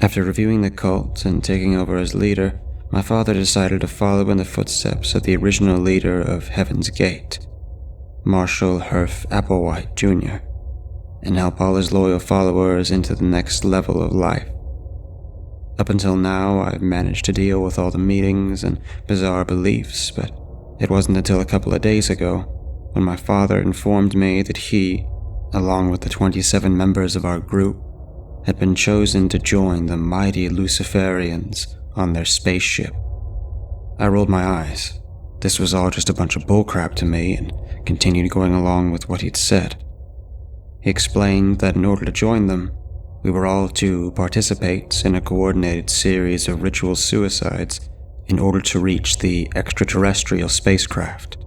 After reviewing the cult and taking over as leader, my father decided to follow in the footsteps of the original leader of Heaven's Gate, Marshall Herff Applewhite Jr., and help all his loyal followers into the next level of life. Up until now, I've managed to deal with all the meetings and bizarre beliefs, but it wasn't until a couple of days ago when my father informed me that he, along with the 27 members of our group, had been chosen to join the mighty Luciferians on their spaceship. I rolled my eyes. This was all just a bunch of bullcrap to me, and continued going along with what he'd said. He explained that in order to join them, we were all to participate in a coordinated series of ritual suicides in order to reach the extraterrestrial spacecraft.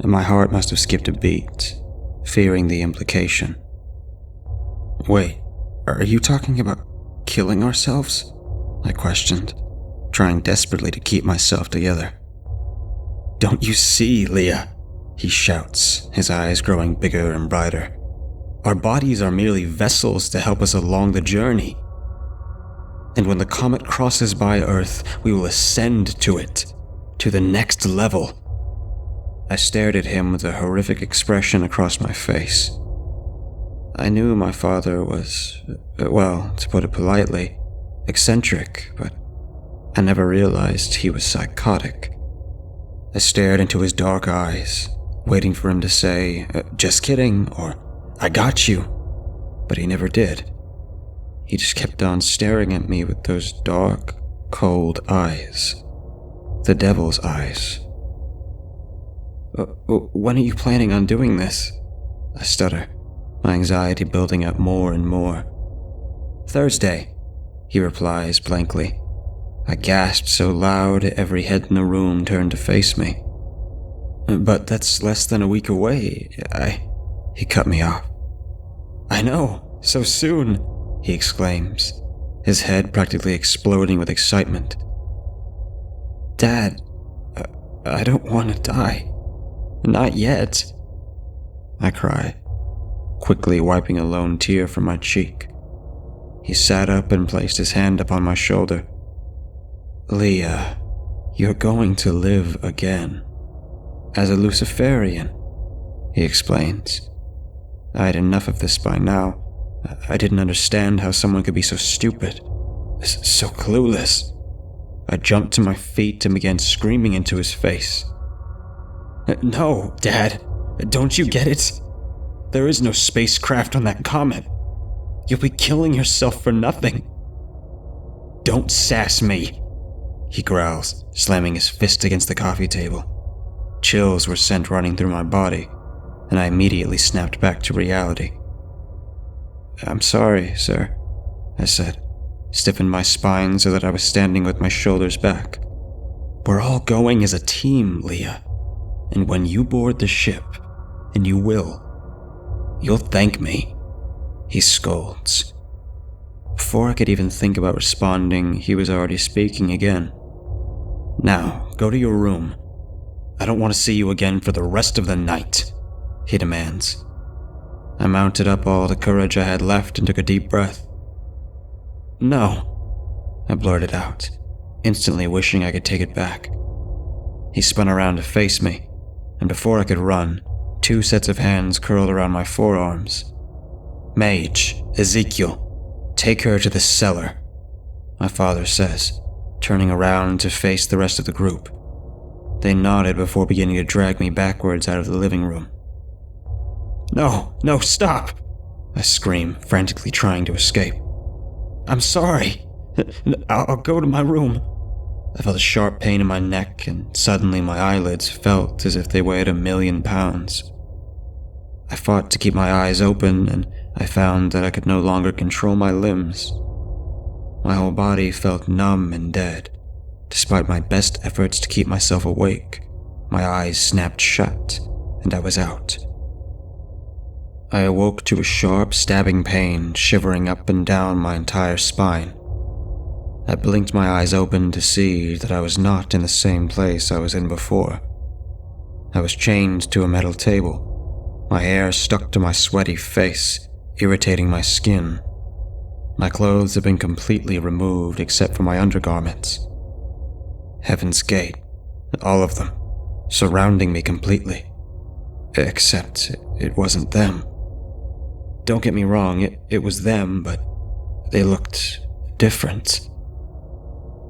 And my heart must have skipped a beat, fearing the implication. Wait, are you talking about killing ourselves? I questioned, trying desperately to keep myself together. Don't you see, Leah? He shouts, his eyes growing bigger and brighter. Our bodies are merely vessels to help us along the journey. And when the comet crosses by Earth, we will ascend to it, to the next level. I stared at him with a horrific expression across my face. I knew my father was, well, to put it politely, eccentric, but I never realized he was psychotic. I stared into his dark eyes, waiting for him to say, just kidding, or I got you, but he never did. He just kept on staring at me with those dark, cold eyes. The devil's eyes. When are you planning on doing this? I stutter, my anxiety building up more and more. Thursday, he replies blankly. I gasped so loud every head in the room turned to face me. But that's less than a week away. He cut me off. I know, so soon, he exclaims, his head practically exploding with excitement. Dad, I don't want to die. Not yet. I cry, quickly wiping a lone tear from my cheek. He sat up and placed his hand upon my shoulder. Leah, you're going to live again. As a Luciferian, he explains. I had enough of this by now. I didn't understand how someone could be so stupid, so clueless. I jumped to my feet and began screaming into his face. No, Dad. Don't you get it? There is no spacecraft on that comet. You'll be killing yourself for nothing. Don't sass me, he growls, slamming his fist against the coffee table. Chills were sent running through my body, and I immediately snapped back to reality. I'm sorry, sir, I said, stiffened my spine so that I was standing with my shoulders back. We're all going as a team, Leah. And when you board the ship, and you will, you'll thank me, he scolds. Before I could even think about responding, he was already speaking again. Now, go to your room. I don't want to see you again for the rest of the night, he demands. I mounted up all the courage I had left and took a deep breath. No, I blurted out, instantly wishing I could take it back. He spun around to face me, and before I could run, 2 sets of hands curled around my forearms. Mage, Ezekiel, take her to the cellar, my father says, turning around to face the rest of the group. They nodded before beginning to drag me backwards out of the living room. No, stop! I scream, frantically trying to escape. I'm sorry. I'll go to my room. I felt a sharp pain in my neck, and suddenly my eyelids felt as if they weighed 1,000,000 pounds. I fought to keep my eyes open, and I found that I could no longer control my limbs. My whole body felt numb and dead. Despite my best efforts to keep myself awake, my eyes snapped shut, and I was out. I awoke to a sharp, stabbing pain shivering up and down my entire spine. I blinked my eyes open to see that I was not in the same place I was in before. I was chained to a metal table, my hair stuck to my sweaty face, irritating my skin. My clothes had been completely removed except for my undergarments. Heaven's Gate, all of them, surrounding me completely. Except it wasn't them. Don't get me wrong, it was them, but they looked different.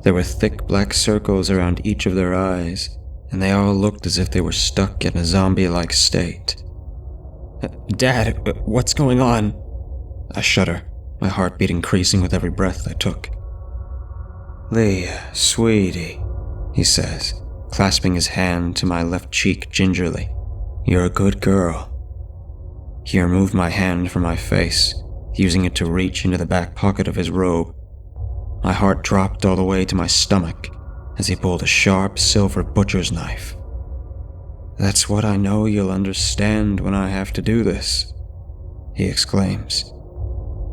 There were thick black circles around each of their eyes, and they all looked as if they were stuck in a zombie-like state. Dad, what's going on? I shudder, my heartbeat increasing with every breath I took. Leah, sweetie, he says, clasping his hand to my left cheek gingerly. You're a good girl. He removed my hand from my face, using it to reach into the back pocket of his robe. My heart dropped all the way to my stomach as he pulled a sharp silver butcher's knife. That's what I know you'll understand when I have to do this, he exclaims.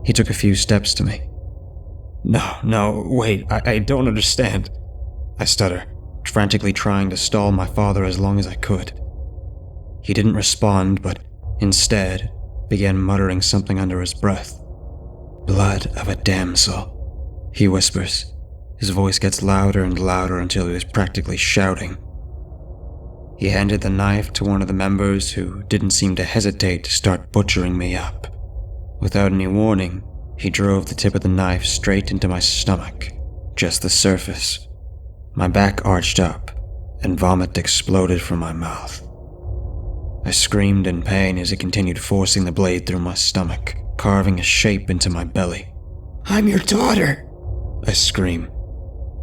He took a few steps to me. No, wait, I don't understand, I stutter, frantically trying to stall my father as long as I could. He didn't respond, but instead began muttering something under his breath. Blood of a damsel, he whispers. His voice gets louder and louder until he was practically shouting. He handed the knife to one of the members who didn't seem to hesitate to start butchering me up. Without any warning, he drove the tip of the knife straight into my stomach, just the surface. My back arched up, and vomit exploded from my mouth. I screamed in pain as he continued forcing the blade through my stomach, carving a shape into my belly. I'm your daughter, I scream,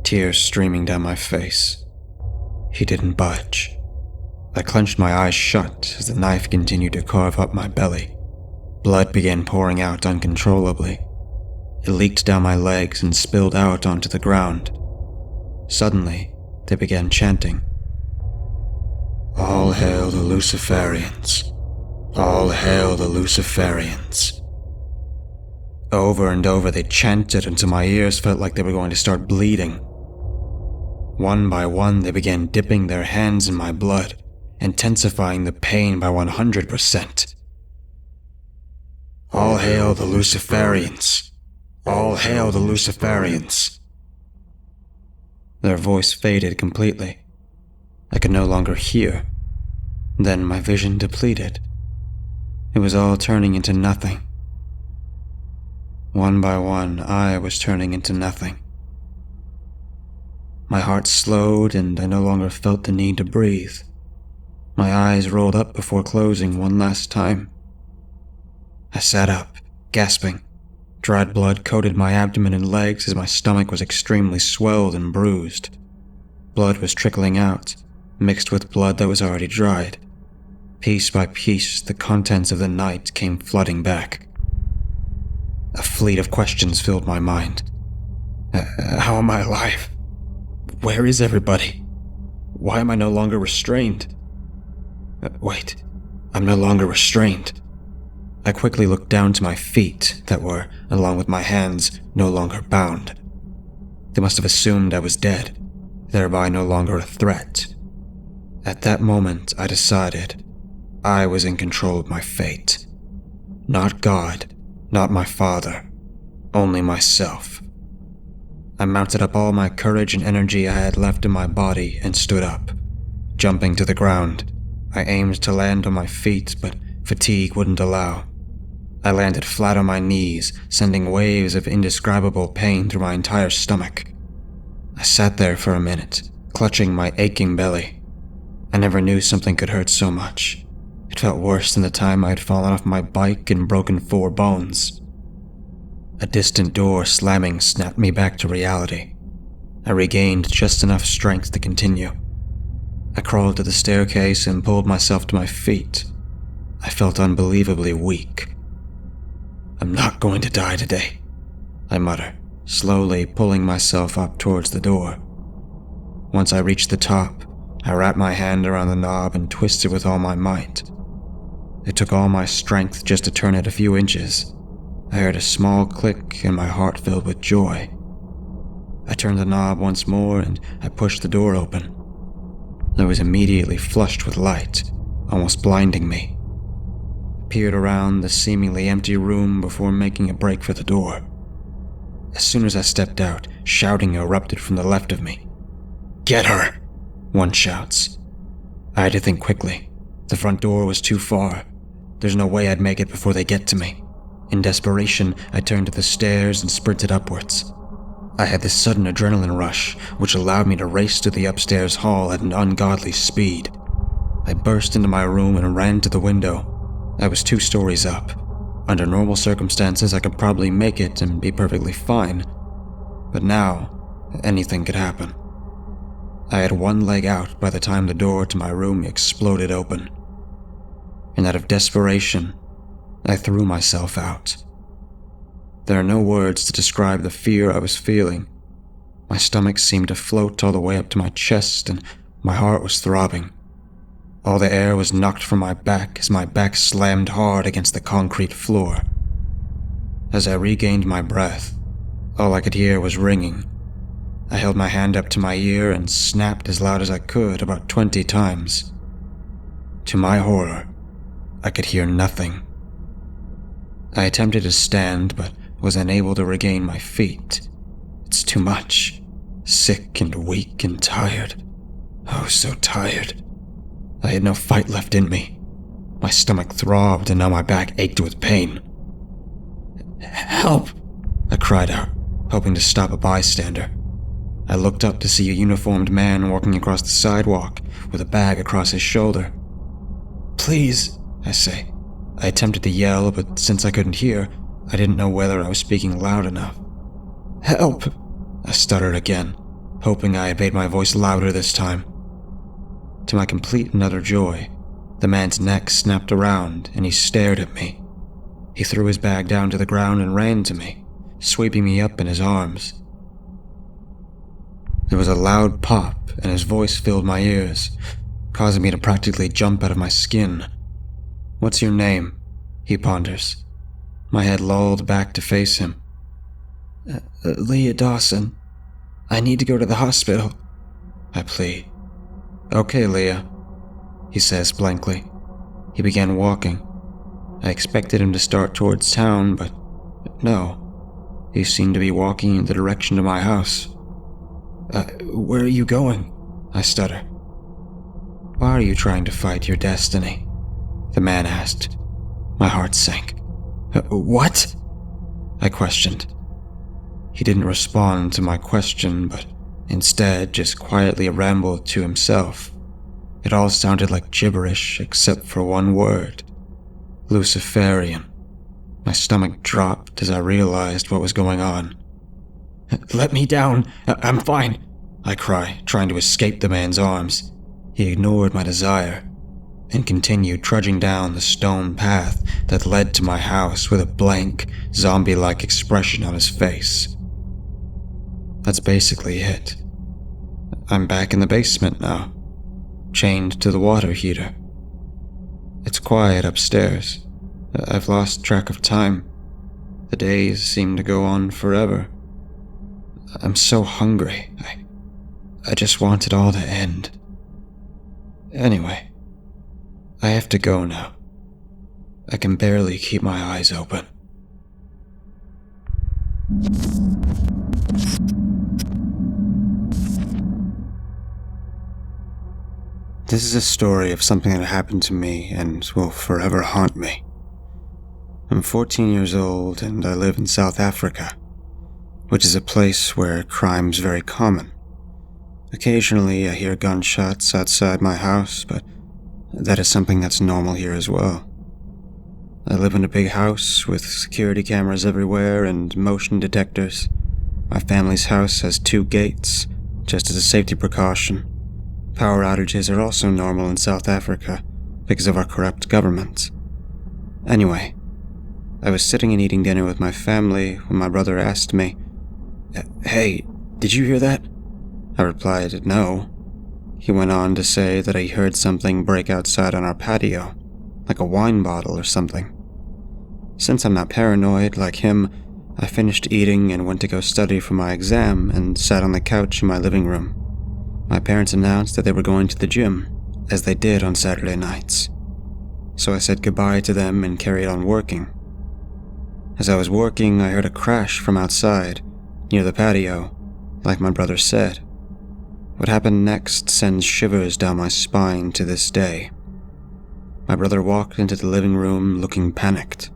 tears streaming down my face. He didn't budge. I clenched my eyes shut as the knife continued to carve up my belly. Blood began pouring out uncontrollably. It leaked down my legs and spilled out onto the ground. Suddenly, they began chanting. All hail the Luciferians. All hail the Luciferians. Over and over they chanted until my ears felt like they were going to start bleeding. One by one they began dipping their hands in my blood, intensifying the pain by 100%. All hail the Luciferians. All hail the Luciferians. Their voice faded completely. I could no longer hear. Then my vision depleted. It was all turning into nothing. One by one, I was turning into nothing. My heart slowed and I no longer felt the need to breathe. My eyes rolled up before closing one last time. I sat up, gasping. Dried blood coated my abdomen and legs as my stomach was extremely swelled and bruised. Blood was trickling out, mixed with blood that was already dried. Piece by piece, the contents of the night came flooding back. A fleet of questions filled my mind. How am I alive? Where is everybody? Why am I no longer restrained? Wait, I'm no longer restrained. I quickly looked down to my feet that were, along with my hands, no longer bound. They must have assumed I was dead, thereby no longer a threat. At that moment, I decided I was in control of my fate. Not God, not my father, only myself. I mounted up all my courage and energy I had left in my body and stood up. Jumping to the ground, I aimed to land on my feet, but fatigue wouldn't allow. I landed flat on my knees, sending waves of indescribable pain through my entire stomach. I sat there for a minute, clutching my aching belly. I never knew something could hurt so much. It felt worse than the time I had fallen off my bike and broken 4 bones. A distant door slamming snapped me back to reality. I regained just enough strength to continue. I crawled to the staircase and pulled myself to my feet. I felt unbelievably weak. I'm not going to die today, I mutter, slowly pulling myself up towards the door. Once I reached the top, I wrapped my hand around the knob and twisted with all my might. It took all my strength just to turn it a few inches. I heard a small click and my heart filled with joy. I turned the knob once more and I pushed the door open. I was immediately flushed with light, almost blinding me. I peered around the seemingly empty room before making a break for the door. As soon as I stepped out, shouting erupted from the left of me. "Get her!" one shouts. I had to think quickly. The front door was too far. There's no way I'd make it before they get to me. In desperation, I turned to the stairs and sprinted upwards. I had this sudden adrenaline rush, which allowed me to race to the upstairs hall at an ungodly speed. I burst into my room and ran to the window. I was 2 stories up. Under normal circumstances, I could probably make it and be perfectly fine. But now, anything could happen. I had one leg out by the time the door to my room exploded open. And out of desperation, I threw myself out. There are no words to describe the fear I was feeling. My stomach seemed to float all the way up to my chest, and my heart was throbbing. All the air was knocked from my back as my back slammed hard against the concrete floor. As I regained my breath, all I could hear was ringing. I held my hand up to my ear and snapped as loud as I could about 20 times. To my horror, I could hear nothing. I attempted to stand, but was unable to regain my feet. It's too much. Sick and weak and tired. Oh, so tired. I had no fight left in me. My stomach throbbed and now my back ached with pain. "Help!" I cried out, hoping to stop a bystander. I looked up to see a uniformed man walking across the sidewalk with a bag across his shoulder. "Please," I say. I attempted to yell, but since I couldn't hear, I didn't know whether I was speaking loud enough. "Help!" I stuttered again, hoping I had made my voice louder this time. To my complete and utter joy, the man's neck snapped around and he stared at me. He threw his bag down to the ground and ran to me, sweeping me up in his arms. There was a loud pop and his voice filled my ears, causing me to practically jump out of my skin. "What's your name?" he ponders. My head lolled back to face him. Leah Dawson. I need to go to the hospital," I plead. "Okay, Leah," he says blankly. He began walking. I expected him to start towards town, but no. He seemed to be walking in the direction of my house. Where are you going?" I stutter. "Why are you trying to fight your destiny?" the man asked. My heart sank. What?" I questioned. He didn't respond to my question, but instead just quietly rambled to himself. It all sounded like gibberish except for one word: Luciferian. My stomach dropped as I realized what was going on. "Let me down! I'm fine!" I cry, trying to escape the man's arms. He ignored my desire and continued trudging down the stone path that led to my house with a blank, zombie-like expression on his face. That's basically it. I'm back in the basement now, chained to the water heater. It's quiet upstairs. I've lost track of time. The days seem to go on forever. I'm so hungry. I just want it all to end. Anyway, I have to go now. I can barely keep my eyes open. This is a story of something that happened to me and will forever haunt me. I'm 14 years old and I live in South Africa, which is a place where crime's very common. Occasionally I hear gunshots outside my house, but that is something that's normal here as well. I live in a big house with security cameras everywhere and motion detectors. My family's house has 2 gates, just as a safety precaution. Power outages are also normal in South Africa because of our corrupt government. Anyway, I was sitting and eating dinner with my family when my brother asked me, "Hey, did you hear that?" I replied, "No." He went on to say that he heard something break outside on our patio, like a wine bottle or something. Since I'm not paranoid like him, I finished eating and went to go study for my exam and sat on the couch in my living room. My parents announced that they were going to the gym, as they did on Saturday nights. So I said goodbye to them and carried on working. As I was working, I heard a crash from outside, near the patio, like my brother said. What happened next sends shivers down my spine to this day. My brother walked into the living room looking panicked.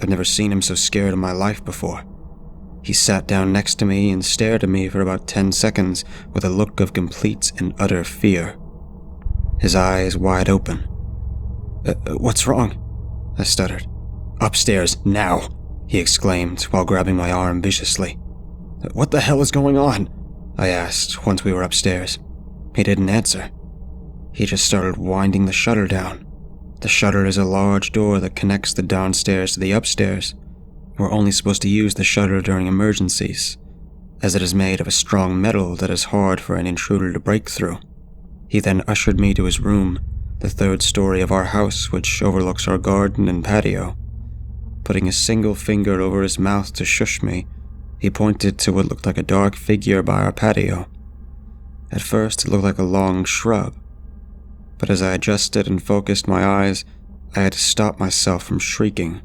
I've never seen him so scared in my life before. He sat down next to me and stared at me for about 10 seconds with a look of complete and utter fear. His eyes wide open. What's wrong?" I stuttered. "Upstairs, now!" he exclaimed while grabbing my arm viciously. "What the hell is going on?" I asked once we were upstairs. He didn't answer. He just started winding the shutter down. The shutter is a large door that connects the downstairs to the upstairs. We're only supposed to use the shutter during emergencies, as it is made of a strong metal that is hard for an intruder to break through. He then ushered me to his room, the 3rd story of our house, which overlooks our garden and patio. Putting a single finger over his mouth to shush me, he pointed to what looked like a dark figure by our patio. At first, it looked like a long shrub, but as I adjusted and focused my eyes, I had to stop myself from shrieking.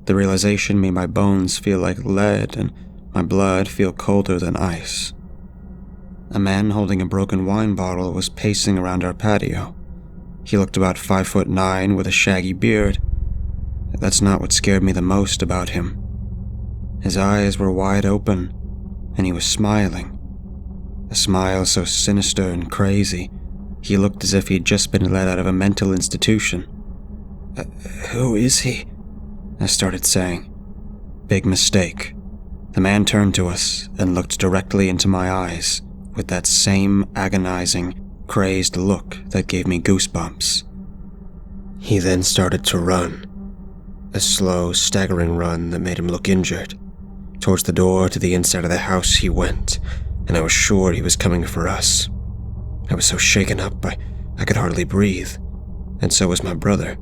The realization made my bones feel like lead and my blood feel colder than ice. A man holding a broken wine bottle was pacing around our patio. He looked about 5'9" with a shaggy beard. That's not what scared me the most about him. His eyes were wide open, and he was smiling. A smile so sinister and crazy, he looked as if he'd just been let out of a mental institution. Who is he?" I started saying. Big mistake. The man turned to us and looked directly into my eyes with that same agonizing, crazed look that gave me goosebumps. He then started to run. A slow, staggering run that made him look injured. Towards the door to the inside of the house he went, and I was sure he was coming for us. I was so shaken up I could hardly breathe, and so was my brother.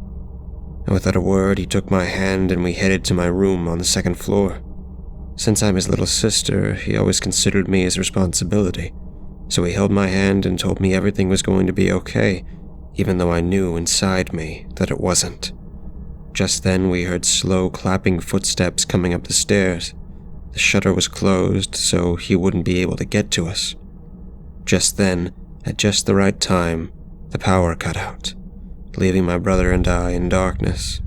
And without a word, he took my hand and we headed to my room on the 2nd floor. Since I'm his little sister, he always considered me his responsibility, so he held my hand and told me everything was going to be okay, even though I knew inside me that it wasn't. Just then we heard slow clapping footsteps coming up the stairs. The shutter was closed, so he wouldn't be able to get to us. Just then, at just the right time, the power cut out, leaving my brother and I in darkness,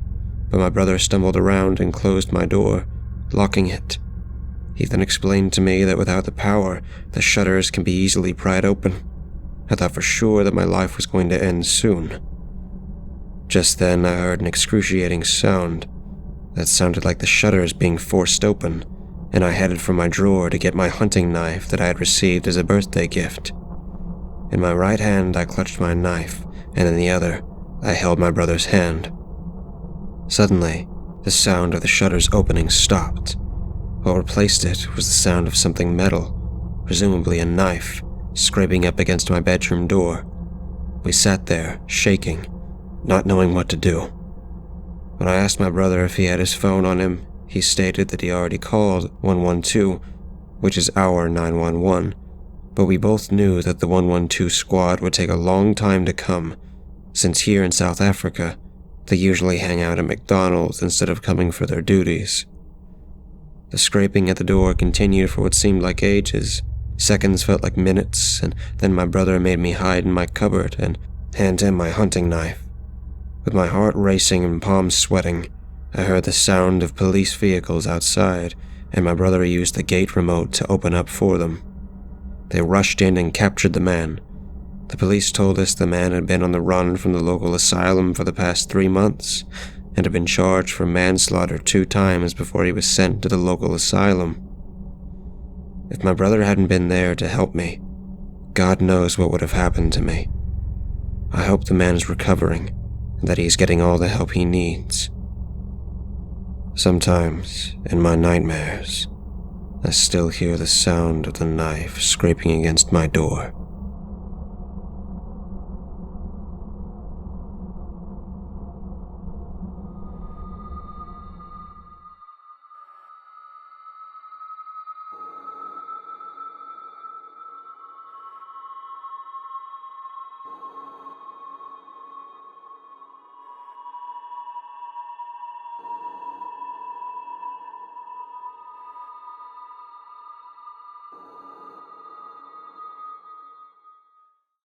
but my brother stumbled around and closed my door, locking it. He then explained to me that without the power, the shutters can be easily pried open. I thought for sure that my life was going to end soon. Just then, I heard an excruciating sound that sounded like the shutters being forced open, and I headed for my drawer to get my hunting knife that I had received as a birthday gift. In my right hand, I clutched my knife, and in the other, I held my brother's hand. Suddenly, the sound of the shutters opening stopped. What replaced it was the sound of something metal, presumably a knife, scraping up against my bedroom door. We sat there, shaking, not knowing what to do. When I asked my brother if he had his phone on him, he stated that he already called 112, which is our 911, but we both knew that the 112 squad would take a long time to come, since here in South Africa, they usually hang out at McDonald's instead of coming for their duties. The scraping at the door continued for what seemed like ages. Seconds felt like minutes, and then my brother made me hide in my cupboard and hand him my hunting knife. With my heart racing and palms sweating, I heard the sound of police vehicles outside, and my brother used the gate remote to open up for them. They rushed in and captured the man. The police told us the man had been on the run from the local asylum for the past 3 months, and had been charged for manslaughter 2 times before he was sent to the local asylum. If my brother hadn't been there to help me, God knows what would have happened to me. I hope the man is recovering, and that he's getting all the help he needs. Sometimes, in my nightmares, I still hear the sound of the knife scraping against my door.